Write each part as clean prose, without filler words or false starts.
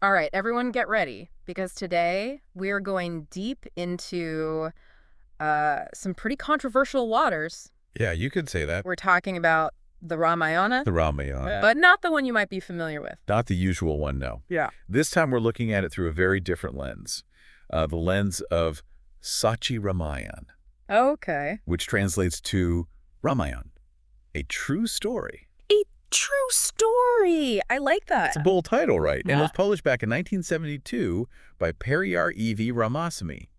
All right, everyone get ready because today we are going deep into some pretty controversial waters. Yeah, you could say that. We're talking about the Ramayana, The Ramayan. but not the one you might be familiar with. Not the usual one, no. Yeah. This time we're looking at it through a very different lens. The lens of Sacchi Ramayan, Okay. which translates to Ramayan, a true story. A true story. I like that. It's a bold title, right? And it Yeah. was published back in 1972 by Periyar E.V. Ramasamy.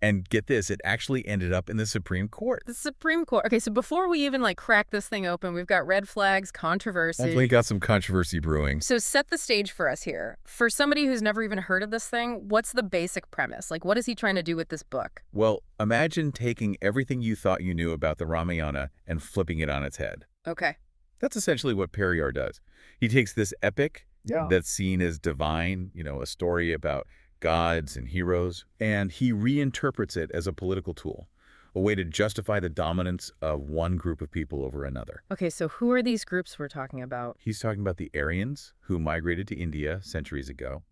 And get this, it actually ended up in the Supreme Court. The Supreme Court. Okay, so before we even crack this thing open, we've got red flags, controversy. Definitely got some controversy brewing. So set the stage for us here. For somebody who's never even heard of this thing, what's the basic premise? What is he trying to do with this book? Well, imagine taking everything you thought you knew about the Ramayana and flipping it on its head. Okay. That's essentially what Periyar does. He takes this epic that's seen as divine, a story about gods and heroes, and he reinterprets it as a political tool, a way to justify the dominance of one group of people over another. Okay, so who are these groups we're talking about? He's talking about the Aryans, who migrated to India centuries ago,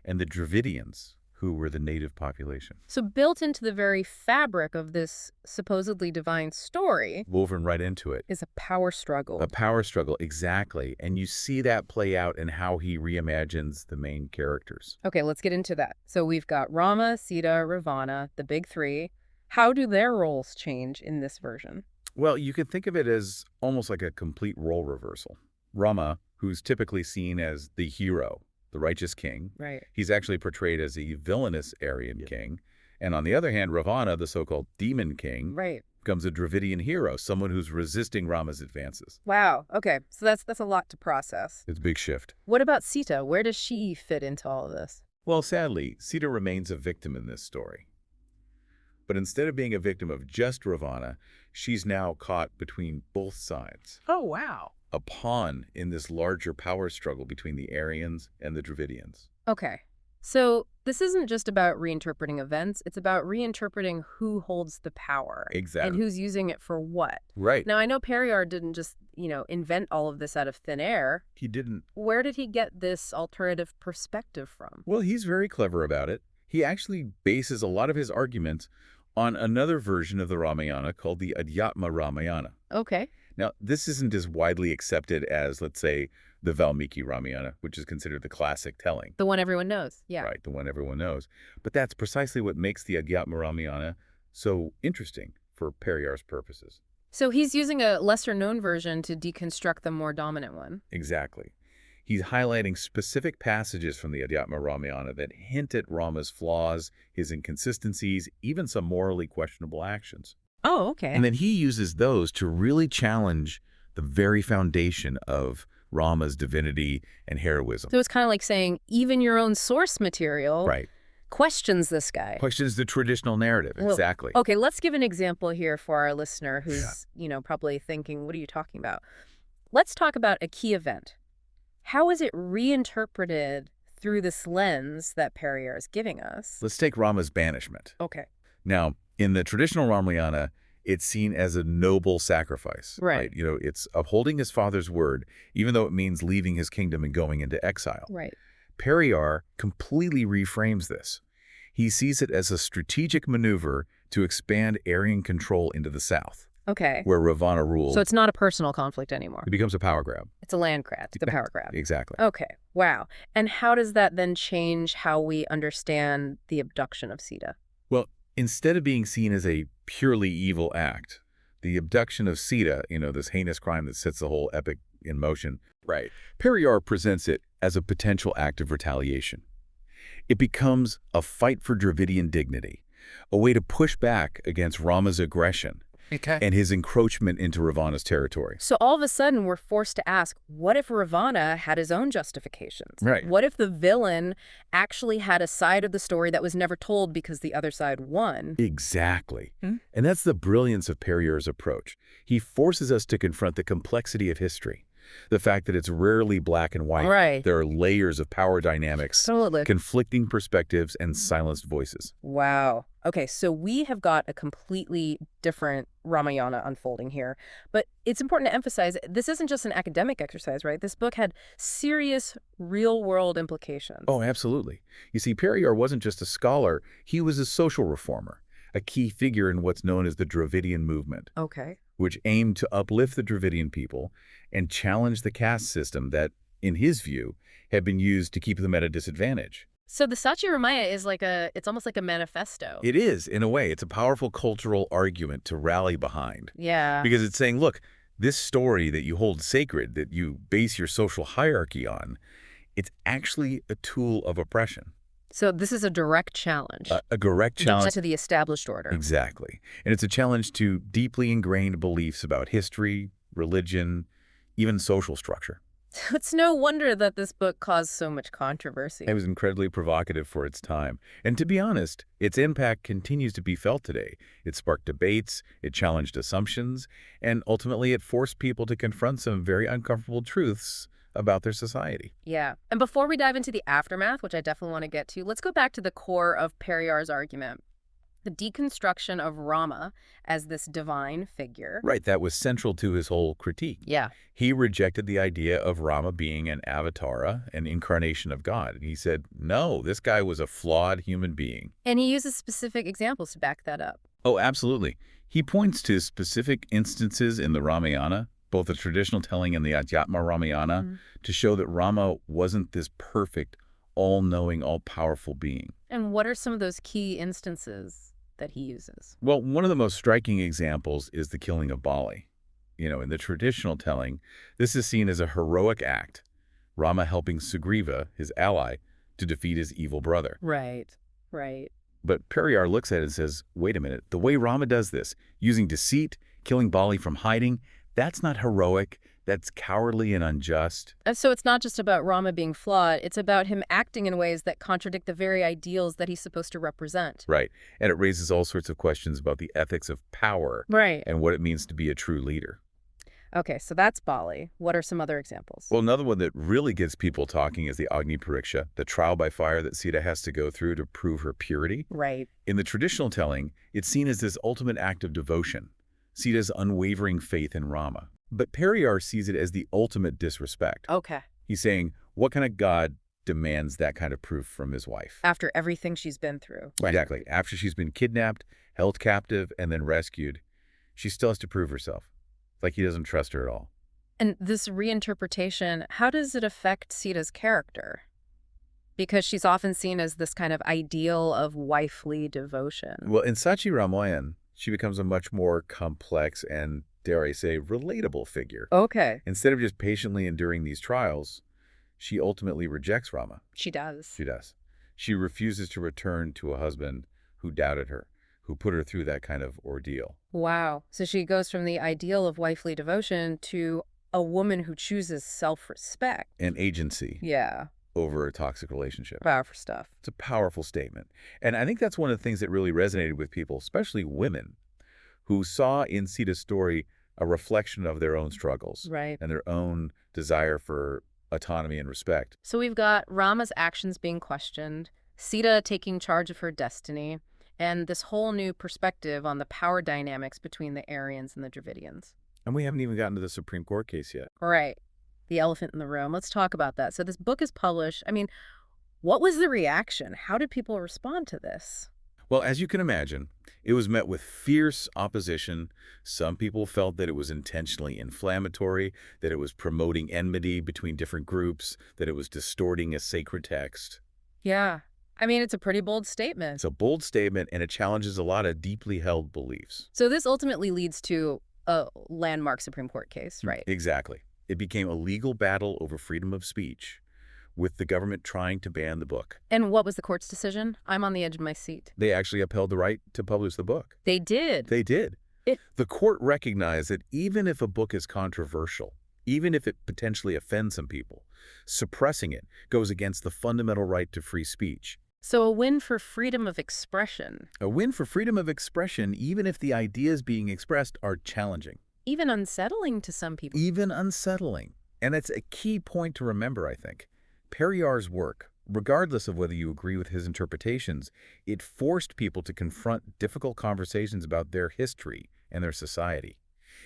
and the Dravidians, who were the native population. So built into the very fabric of this supposedly divine story Woven right into it. is a power struggle. A power struggle, exactly. And you see that play out in how he reimagines the main characters. Okay, let's get into that. So we've got Rama, Sita, Ravana, the big three. How do their roles change in this version? Well, you could think of it as almost like a complete role reversal. Rama, who's typically seen as the hero, the righteous king, Right. he's actually portrayed as a villainous Aryan king. And on the other hand, Ravana, the so-called demon king, Right. becomes a Dravidian hero, someone who's resisting Rama's advances. Wow. Okay, so that's a lot to process. It's a big shift. What about Sita? Where does she fit into all of this? Well, sadly, Sita remains a victim in this story. But instead of being a victim of just Ravana, she's now caught between both sides. Oh, wow. A pawn in this larger power struggle between the Aryans and the Dravidians. Okay. So this isn't just about reinterpreting events. It's about reinterpreting who holds the power. Exactly. And who's using it for what. Right. Now, I know Periyar didn't just, invent all of this out of thin air. He didn't. Where did he get this alternative perspective from? Well, he's very clever about it. He actually bases a lot of his arguments on another version of the Ramayana called the Adhyatma Ramayana. Okay. Now, this isn't as widely accepted as, let's say, the Valmiki Ramayana, which is considered the classic telling. The one everyone knows. Yeah. Right, the one everyone knows. But that's precisely what makes the Adhyatma Ramayana so interesting for Periyar's purposes. So he's using a lesser-known version to deconstruct the more dominant one. Exactly. He's highlighting specific passages from the Adhyatma Ramayana that hint at Rama's flaws, his inconsistencies, even some morally questionable actions. Oh, okay. And then he uses those to really challenge the very foundation of Rama's divinity and heroism. So it's kind of like saying even your own source material Right. questions this guy. Questions the traditional narrative. Well, Exactly. Okay, let's give an example here for our listener who's, probably thinking, what are you talking about? Let's talk about a key event. How is it reinterpreted through this lens that Periyar is giving us? Let's take Rama's banishment. Okay. Now, in the traditional Ramayana, it's seen as a noble sacrifice. Right. It's upholding his father's word, even though it means leaving his kingdom and going into exile. Right. Periyar completely reframes this. He sees it as a strategic maneuver to expand Aryan control into the south, Okay. where Ravana ruled. So it's not a personal conflict anymore. It becomes a power grab. It's a land grab. It's a power grab. Exactly. Okay. Wow. And how does that then change how we understand the abduction of Sita? Well, instead of being seen as a purely evil act, the abduction of Sita, this heinous crime that sets the whole epic in motion, right? Periyar presents it as a potential act of retaliation. It becomes a fight for Dravidian dignity, a way to push back against Rama's aggression and his encroachment into Ravana's territory. So all of a sudden, we're forced to ask, what if Ravana had his own justifications? Right. What if the villain actually had a side of the story that was never told because the other side won? Exactly. And that's the brilliance of Periyar's approach. He forces us to confront the complexity of history, the fact that it's rarely black and white. Right. There are layers of power dynamics, Totally. conflicting perspectives, and silenced voices. Wow. Okay, so we have got a completely different Ramayana unfolding here. But it's important to emphasize this isn't just an academic exercise, right? This book had serious real-world Oh, implications. absolutely. You see, Periyar wasn't just a scholar, he was a social reformer, a key figure in what's known as the Dravidian movement, Okay. which aimed to uplift the Dravidian people and challenge the caste system that, in his view, had been used to keep them at a disadvantage. So the Sacchi is like it's almost like a manifesto. It is, in a way, it's a powerful cultural argument to rally behind. Yeah. Because it's saying, look, this story that you hold sacred, that you base your social hierarchy on, it's actually a tool of oppression. So this is a direct challenge. A direct Not challenge. to the established order. Exactly. And it's a challenge to deeply ingrained beliefs about history, religion, even social structure. It's no wonder that this book caused so much controversy. It was incredibly provocative for its time. And to be honest, its impact continues to be felt today. It sparked debates, it challenged assumptions, and ultimately it forced people to confront some very uncomfortable truths about their society. Yeah. And before we dive into the aftermath, which I definitely want to get to, let's go back to the core of Periyar's argument. The deconstruction of Rama as this divine figure. Right, that was central to his whole critique. Yeah. He rejected the idea of Rama being an avatara, an incarnation of God. And he said, no, this guy was a flawed human being. And he uses specific examples to back that up. Oh, absolutely. He points to specific instances in the Ramayana, both the traditional telling and the Adhyatma Ramayana, to show that Rama wasn't this perfect, all-knowing, all-powerful being. And what are some of those key instances that he uses? Well, one of the most striking examples is the killing of Bali. In the traditional telling, this is seen as a heroic act, Rama helping Sugriva, his ally, to defeat his evil brother. Right, right. But Periyar looks at it and says, wait a minute, the way Rama does this, using deceit, killing Bali from hiding, that's not heroic, that's cowardly and unjust. And so it's not just about Rama being flawed, it's about him acting in ways that contradict the very ideals that he's supposed to represent. Right, and it raises all sorts of questions about the ethics of power Right. and what it means to be a true leader. Okay, so that's Bali. What are some other examples? Well, another one that really gets people talking is the Agni Pariksha, the trial by fire that Sita has to go through to prove her purity. Right. In the traditional telling, it's seen as this ultimate act of devotion, Sita's unwavering faith in Rama. But Periyar sees it as the ultimate disrespect. Okay. He's saying, what kind of God demands that kind of proof from his wife? After everything she's been through. Exactly. After she's been kidnapped, held captive, and then rescued, she still has to prove herself. Like he doesn't trust her at all. And this reinterpretation, how does it affect Sita's character? Because she's often seen as this kind of ideal of wifely devotion. Well, in Sacchi Ramayan, she becomes a much more complex and, dare I say, relatable figure. Okay. Instead of just patiently enduring these trials, she ultimately rejects Rama. She does. She does. She refuses to return to a husband who doubted her, who put her through that kind of ordeal. Wow. So she goes from the ideal of wifely devotion to a woman who chooses self-respect. And agency Yeah. over a toxic relationship. Powerful stuff. It's a powerful statement. And I think that's one of the things that really resonated with people, especially women, who saw in Sita's story a reflection of their own struggles. Right. And their own desire for autonomy and respect. So we've got Rama's actions being questioned, Sita taking charge of her destiny, and this whole new perspective on the power dynamics between the Aryans and the Dravidians. And we haven't even gotten to the Supreme Court case yet. Right. The elephant in the room. Let's talk about that. So this book is published. I mean, what was the reaction? How did people respond to this? Well, as you can imagine, it was met with fierce opposition. Some people felt that it was intentionally inflammatory, that it was promoting enmity between different groups, that it was distorting a sacred text. Yeah. I mean, it's a pretty bold statement. It's a bold statement, and it challenges a lot of deeply held beliefs. So this ultimately leads to a landmark Supreme Court case, right? Exactly. It became a legal battle over freedom of speech, with the government trying to ban the book. And what was the court's decision? I'm on the edge of my seat. They actually upheld the right to publish the book. They did. They did. The court recognized that even if a book is controversial, even if it potentially offends some people, suppressing it goes against the fundamental right to free speech. So a win for freedom of expression. A win for freedom of expression, even if the ideas being expressed are challenging. Even unsettling to some people. Even unsettling. And it's a key point to remember, I think. Periyar's work, regardless of whether you agree with his interpretations, it forced people to confront difficult conversations about their history and their society.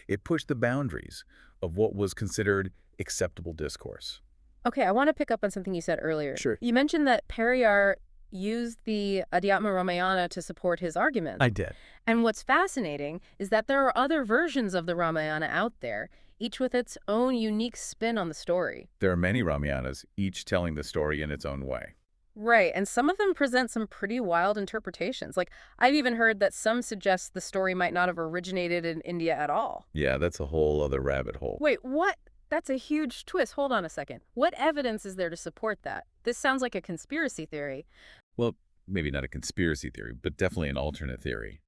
It pushed the boundaries of what was considered acceptable discourse. Okay, I want to pick up on something you said earlier. Sure. You mentioned that Periyar used the Adhyatma Ramayana to support his arguments. I did. And what's fascinating is that there are other versions of the Ramayana out there, each with its own unique spin on the story. There are many Ramayanas, each telling the story in its own way. Right, and some of them present some pretty wild interpretations. Like, I've even heard that some suggest the story might not have originated in India at all. Yeah, that's a whole other rabbit hole. Wait, what? That's a huge twist. Hold on a second. What evidence is there to support that? This sounds like a conspiracy theory. Well, maybe not a conspiracy theory, but definitely an alternate theory.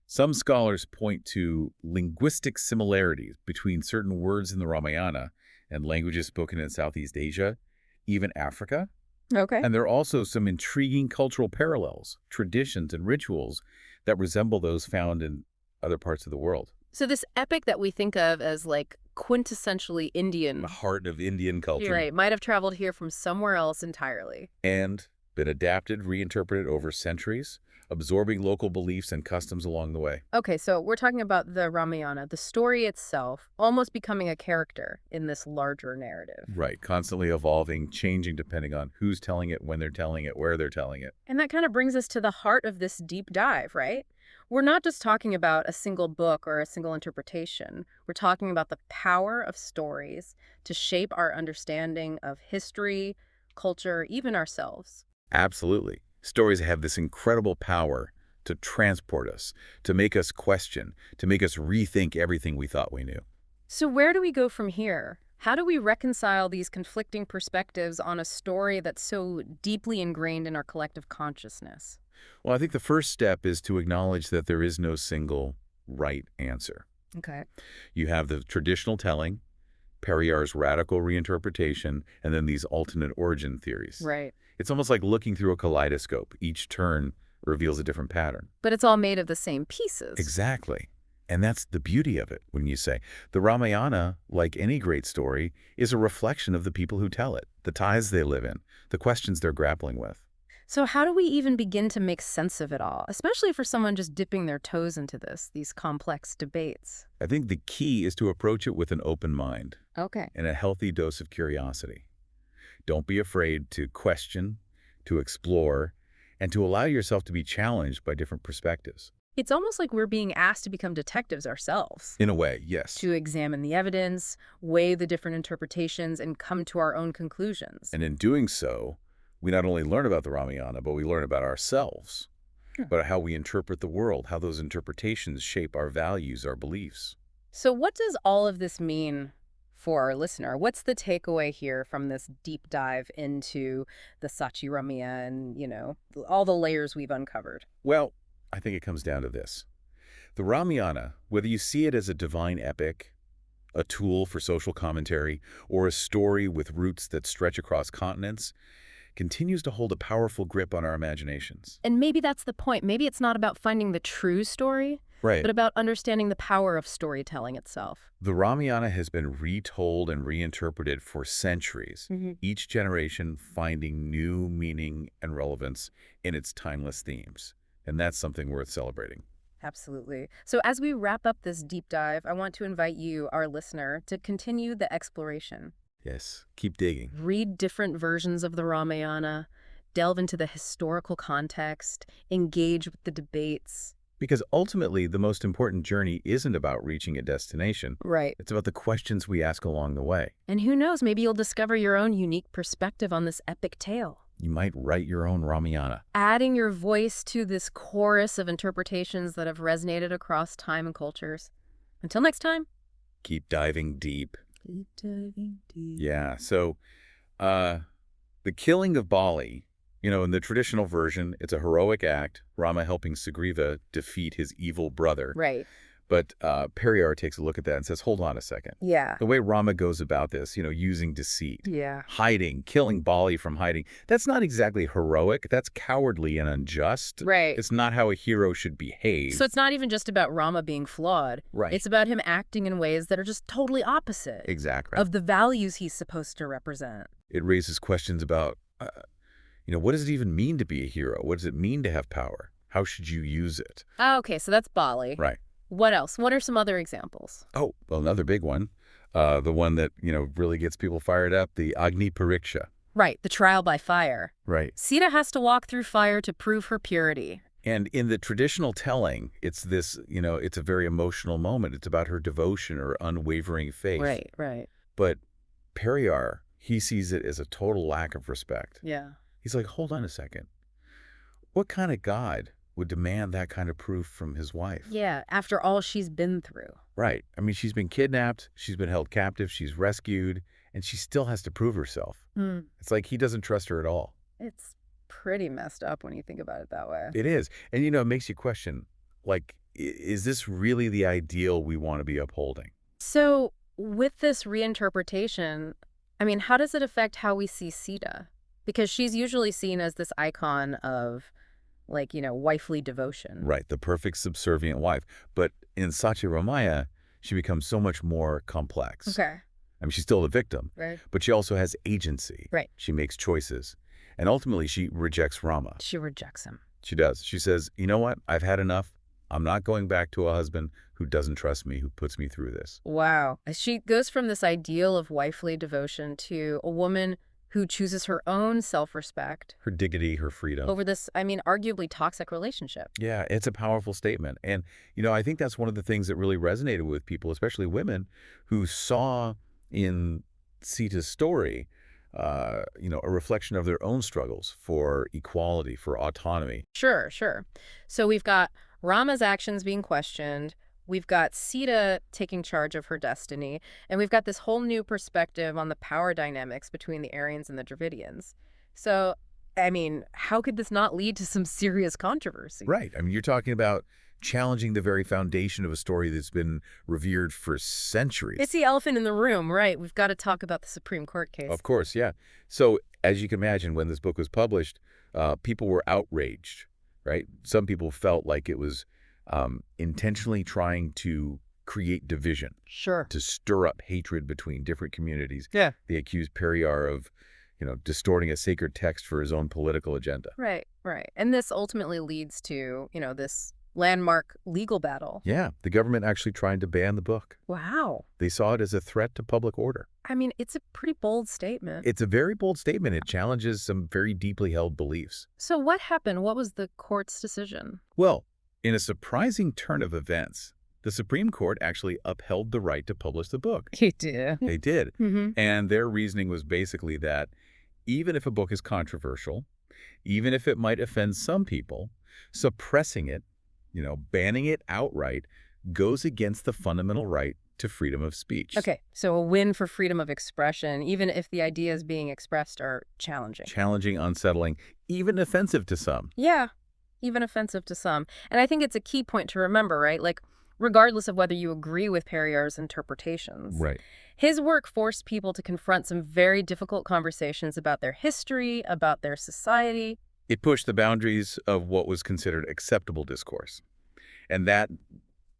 Some scholars point to linguistic similarities between certain words in the Ramayana and languages spoken in Southeast Asia, even Africa. Okay. And there are also some intriguing cultural parallels, traditions, and rituals that resemble those found in other parts of the world. So this epic that we think of as like quintessentially Indian, The heart of Indian culture. right, might have traveled here from somewhere else entirely. And been adapted, reinterpreted over centuries, absorbing local beliefs and customs along the way. Okay, so we're talking about the Ramayana, the story itself, almost becoming a character in this larger narrative. Right, constantly evolving, changing depending on who's telling it, when they're telling it, where they're telling it. And that kind of brings us to the heart of this deep dive, right? We're not just talking about a single book or a single interpretation. We're talking about the power of stories to shape our understanding of history, culture, even ourselves. Absolutely. Stories have this incredible power to transport us, to make us question, to make us rethink everything we thought we knew. So where do we go from here? How do we reconcile these conflicting perspectives on a story that's so deeply ingrained in our collective consciousness? Well, I think the first step is to acknowledge that there is no single right answer. Okay. You have the traditional telling, Periyar's radical reinterpretation, and then these alternate origin theories. Right. It's almost like looking through a kaleidoscope. Each turn reveals a different pattern. But it's all made of the same pieces. Exactly. And that's the beauty of it, when you say. The Ramayana, like any great story, is a reflection of the people who tell it, the ties they live in, the questions they're grappling with. So how do we even begin to make sense of it all, especially for someone just dipping their toes into these complex debates? I think the key is to approach it with an open mind Okay. and a healthy dose of curiosity. Don't be afraid to question, to explore, and to allow yourself to be challenged by different perspectives. It's almost like we're being asked to become detectives ourselves, In a way, yes. to examine the evidence, weigh the different interpretations, and come to our own conclusions. And in doing so, we not only learn about the Ramayana, but we learn about ourselves, about how we interpret the world, how those interpretations shape our values, our beliefs. So what does all of this mean for our listener? What's the takeaway here from this deep dive into the Sacchi Ramayan and, all the layers we've uncovered? Well, I think it comes down to this. The Ramayana, whether you see it as a divine epic, a tool for social commentary, or a story with roots that stretch across continents, continues to hold a powerful grip on our imaginations. And maybe that's the point. Maybe it's not about finding the true story, Right. but about understanding the power of storytelling itself. The Ramayana has been retold and reinterpreted for centuries, each generation finding new meaning and relevance in its timeless themes. And that's something worth celebrating. Absolutely. So as we wrap up this deep dive, I want to invite you, our listener, to continue the exploration. Yes, keep digging. Read different versions of the Ramayana, delve into the historical context, engage with the debates. Because ultimately, the most important journey isn't about reaching a destination. Right. It's about the questions we ask along the way. And who knows, maybe you'll discover your own unique perspective on this epic tale. You might write your own Ramayana. Adding your voice to this chorus of interpretations that have resonated across time and cultures. Until next time. Keep diving deep. Keep diving deep. Yeah, so the killing of Bali, in the traditional version, it's a heroic act, Rama helping Sugriva defeat his evil brother. Right. But Periyar takes a look at that and says, hold on a second. Yeah. The way Rama goes about this, using deceit, Yeah. hiding, killing Bali from hiding, that's not exactly heroic. That's cowardly and unjust. Right. It's not how a hero should behave. So it's not even just about Rama being flawed. Right. It's about him acting in ways that are just totally opposite Exactly. of the values he's supposed to represent. It raises questions about What does it even mean to be a hero? What does it mean to have power? How should you use it? Oh, okay, so that's Bali. Right. What else? What are some other examples? Oh, well, another big one, the one that, really gets people fired up, the Agni Pariksha. Right, the trial by fire. Right. Sita has to walk through fire to prove her purity. And in the traditional telling, it's this, it's a very emotional moment. It's about her devotion or unwavering faith. Right, right. But Periyar, he sees it as a total lack of respect. Yeah. He's like, hold on a second. What kind of God would demand that kind of proof from his wife? Yeah, after all she's been through. Right. I mean, she's been kidnapped, she's been held captive, she's rescued, and she still has to prove herself. It's like he doesn't trust her at all. It's pretty messed up when you think about it that way. It is. And, it makes you question, like, is this really the ideal we want to be upholding? So with this reinterpretation, I mean, how does it affect how we see Sita? Because she's usually seen as this icon of, like, wifely devotion. Right, the perfect subservient wife. But in Sacchi Ramaya, she becomes so much more complex. Okay. I mean, she's still the victim, Right. but she also has agency. Right. She makes choices. And ultimately, she rejects Rama. She rejects him. She does. She says, you know what? I've had enough. I'm not going back to a husband who doesn't trust me, who puts me through this. Wow. She goes from this ideal of wifely devotion to a woman who chooses her own self-respect Her dignity, her freedom. over this, I mean, arguably toxic relationship. Yeah, it's a powerful statement. And, I think that's one of the things that really resonated with people, especially women, who saw in Sita's story, a reflection of their own struggles for equality, for autonomy. Sure, sure. So we've got Rama's actions being questioned. We've got Sita taking charge of her destiny. And we've got this whole new perspective on the power dynamics between the Aryans and the Dravidians. So, I mean, how could this not lead to some serious controversy? Right. I mean, you're talking about challenging the very foundation of a story that's been revered for centuries. It's the elephant in the room, right? We've got to talk about the Supreme Court case. Of course, yeah. So, as you can imagine, when this book was published, people were outraged, right? Some people felt like it was intentionally trying to create division, Sure. to stir up hatred between different communities. Yeah. They accused Periyar of, distorting a sacred text for his own political agenda. Right, right. And this ultimately leads to, this landmark legal battle. Yeah, the government actually tried to ban the book. Wow. They saw it as a threat to public order. I mean, it's a pretty bold statement. It's a very bold statement. It challenges some very deeply held beliefs. So what happened? What was the court's decision? Well, in a surprising turn of events, the Supreme Court actually upheld the right to publish the book. You did. They did. Mm-hmm. And their reasoning was basically that even if a book is controversial, even if it might offend some people, suppressing it, banning it outright, goes against the fundamental right to freedom of speech. Okay, so a win for freedom of expression, even if the ideas being expressed are challenging. Challenging, unsettling, even offensive to some. Yeah, even offensive to some. And I think it's a key point to remember, right? Like, regardless of whether you agree with Periyar's interpretations. Right. His work forced people to confront some very difficult conversations about their history, about their society. It pushed the boundaries of what was considered acceptable discourse. And that,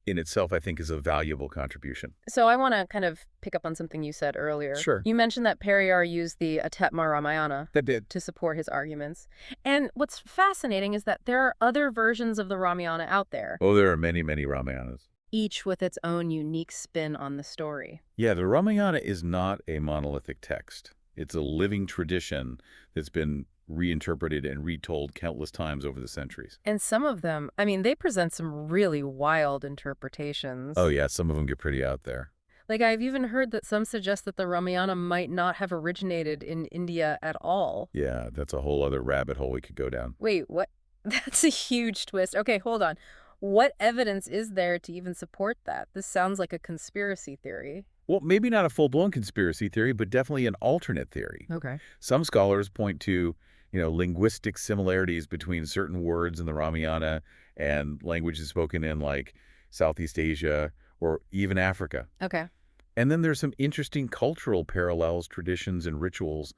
in itself, I think, is a valuable contribution. So I want to kind of pick up on something you said earlier. Sure. You mentioned that Periyar used the Atetma Ramayana That did. to support his arguments. And what's fascinating is that there are other versions of the Ramayana out there, Oh, there are many, many Ramayanas. each with its own unique spin on the story. Yeah, the Ramayana is not a monolithic text. It's a living tradition that's been reinterpreted and retold countless times over the centuries. And some of them, I mean, they present some really wild interpretations. Oh, yeah, some of them get pretty out there. Like, I've even heard that some suggest that the Ramayana might not have originated in India at all. Yeah, that's a whole other rabbit hole we could go down. Wait, what? That's a huge twist. Okay, hold on. What evidence is there to even support that? This sounds like a conspiracy theory. Well, maybe not a full-blown conspiracy theory, but definitely an alternate theory. Okay. Some scholars point to, linguistic similarities between certain words in the Ramayana and languages spoken in, like, Southeast Asia or even Africa. Okay. And then there's some interesting cultural parallels, traditions, and rituals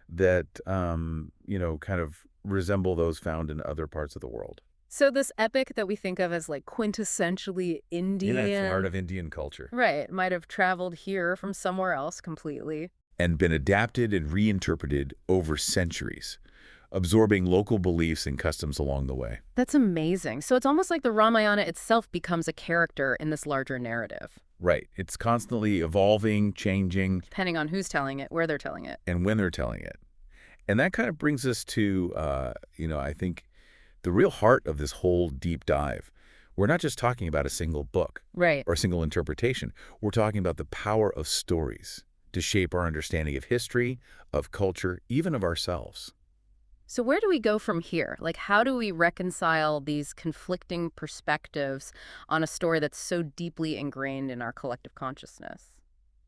that, kind of resemble those found in other parts of the world. So this epic that we think of as, like, quintessentially Indian. Yeah, it's part of Indian culture. Right. Might have traveled here from somewhere else completely. And been adapted and reinterpreted over centuries. absorbing local beliefs and customs along the way. That's amazing. So it's almost like the Ramayana itself becomes a character in this larger narrative, Right. It's constantly evolving, changing, depending on who's telling it, where they're telling it. and when they're telling it. And that kind of brings us to, I think the real heart of this whole deep dive. We're not just talking about a single book Right. or a single interpretation. We're talking about the power of stories to shape our understanding of history, of culture, even of ourselves. So where do we go from here? Like, how do we reconcile these conflicting perspectives on a story that's so deeply ingrained in our collective consciousness?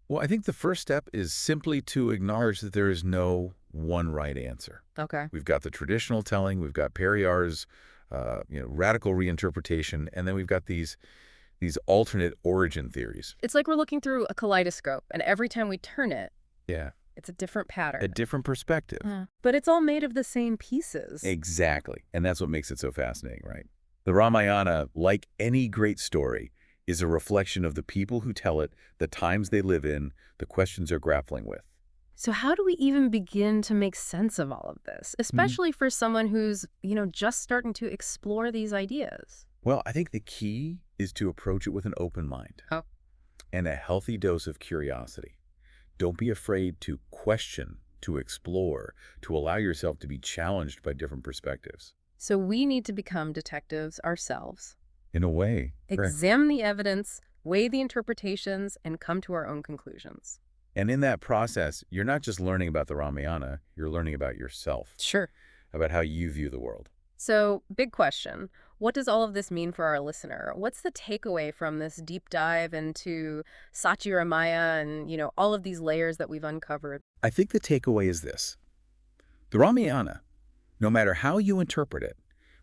Well, I think the first step is simply to acknowledge that there is no one right answer. Okay. We've got the traditional telling, we've got Periyar's, radical reinterpretation, and then we've got these alternate origin theories. It's like we're looking through a kaleidoscope, and every time we turn it, Yeah, it's a different pattern. a different perspective. But it's all made of the same pieces. Exactly, and that's what makes it so fascinating, right? The Ramayana, like any great story, is a reflection of the people who tell it, the times they live in, the questions they're grappling with. So how do we even begin to make sense of all of this, especially for someone who's, just starting to explore these ideas? Well, I think the key is to approach it with an open mind Oh. and a healthy dose of curiosity. Don't be afraid to question, to explore, to allow yourself to be challenged by different perspectives. So we need to become detectives ourselves, In a way. Right. examine the evidence, weigh the interpretations, and come to our own conclusions. And in that process, you're not just learning about the Ramayana, you're learning about yourself, Sure. about how you view the world. So, big question. What does all of this mean for our listener? What's the takeaway from this deep dive into Sacchi Ramaya and, all of these layers that we've uncovered? I think the takeaway is this. The Ramayana, no matter how you interpret it,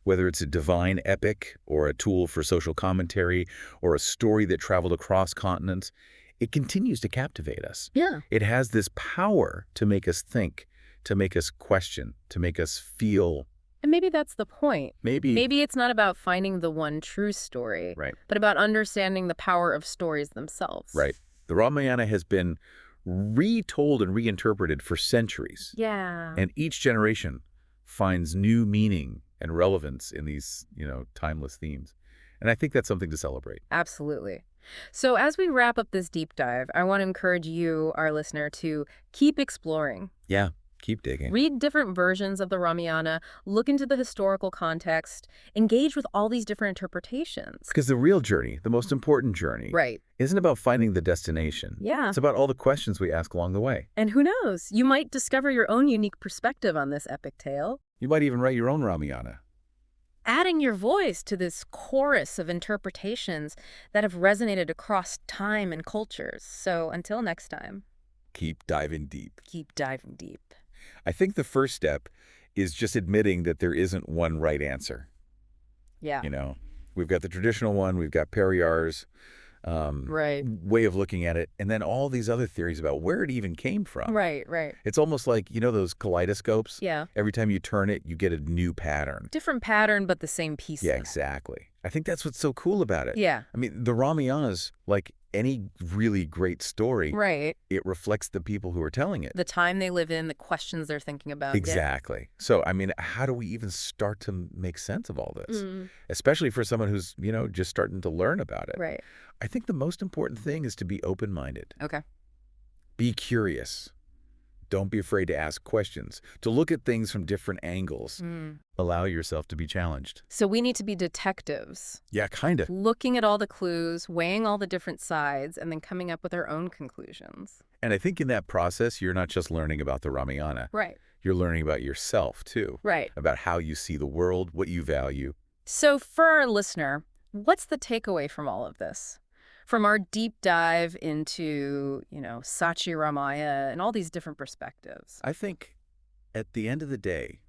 whether it's a divine epic or a tool for social commentary or a story that traveled across continents, it continues to captivate us. Yeah. It has this power to make us think, to make us question, to make us feel. And maybe that's the point. Maybe. Maybe it's not about finding the one true story, Right. but about understanding the power of stories themselves. Right. The Ramayana has been retold and reinterpreted for centuries. Yeah. And each generation finds new meaning and relevance in these, timeless themes. And I think that's something to celebrate. Absolutely. So as we wrap up this deep dive, I want to encourage you, our listener, to keep exploring. Yeah, keep digging. Read different versions of the Ramayana, look into the historical context, engage with all these different interpretations. Because the real journey, the most important journey, Right. isn't about finding the destination. Yeah. It's about all the questions we ask along the way. And who knows, you might discover your own unique perspective on this epic tale. You might even write your own Ramayana. Adding your voice to this chorus of interpretations that have resonated across time and cultures. So until next time, Keep diving deep. keep diving deep. I think the first step is just admitting that there isn't one right answer. Yeah. We've got the traditional one, we've got Periyar's Right. way of looking at it, and then all these other theories about where it even came from. Right. It's almost like, those kaleidoscopes? Yeah. Every time you turn it, you get a new pattern. Different pattern, but the same pieces. Yeah, exactly. I think that's what's so cool about it. Yeah. I mean, the Ramayana's, like any really great story, Right. it reflects the people who are telling it. The time they live in, the questions they're thinking about. Yeah. Exactly. So, I mean, how do we even start to make sense of all this? Mm. Especially for someone who's, just starting to learn about it. Right. I think the most important thing is to be open-minded. Okay. Be curious. Don't be afraid to ask questions, to look at things from different angles. Allow yourself to be challenged. So we need to be detectives, Yeah, kind of. looking at all the clues, weighing all the different sides, and then coming up with our own conclusions. And I think in that process, you're not just learning about the Ramayana. Right. You're learning about yourself, too. Right. About how you see the world, what you value. So for our listener, what's the takeaway from all of this? From our deep dive into, Sacchi Ramaya and all these different perspectives. I think at the end of the day,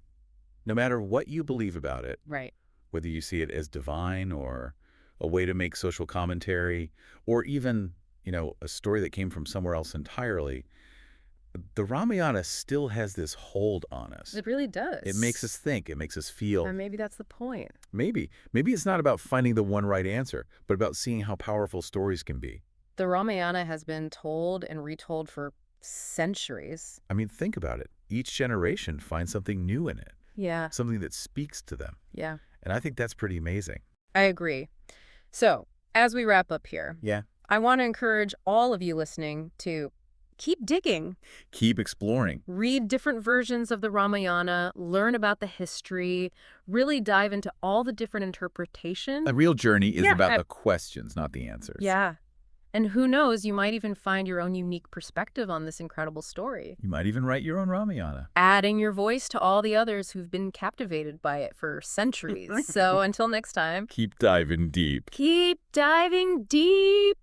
no matter what you believe about it, Right. whether you see it as divine or a way to make social commentary, or even, a story that came from somewhere else entirely, the Ramayana still has this hold on us. It really does. It makes us think. It makes us feel. And maybe that's the point. Maybe it's not about finding the one right answer, but about seeing how powerful stories can be. The Ramayana has been told and retold for centuries. I mean, think about it. Each generation finds something new in it. Yeah. something that speaks to them. Yeah. And I think that's pretty amazing. I agree. So, as we wrap up here, Yeah. I want to encourage all of you listening to keep digging. Keep exploring. Read different versions of the Ramayana, learn about the history, really dive into all the different interpretations. A real journey is Yeah, about the questions, not the answers. Yeah. And who knows, you might even find your own unique perspective on this incredible story. You might even write your own Ramayana. Adding your voice to all the others who've been captivated by it for centuries. So until next time, Keep diving deep. keep diving deep.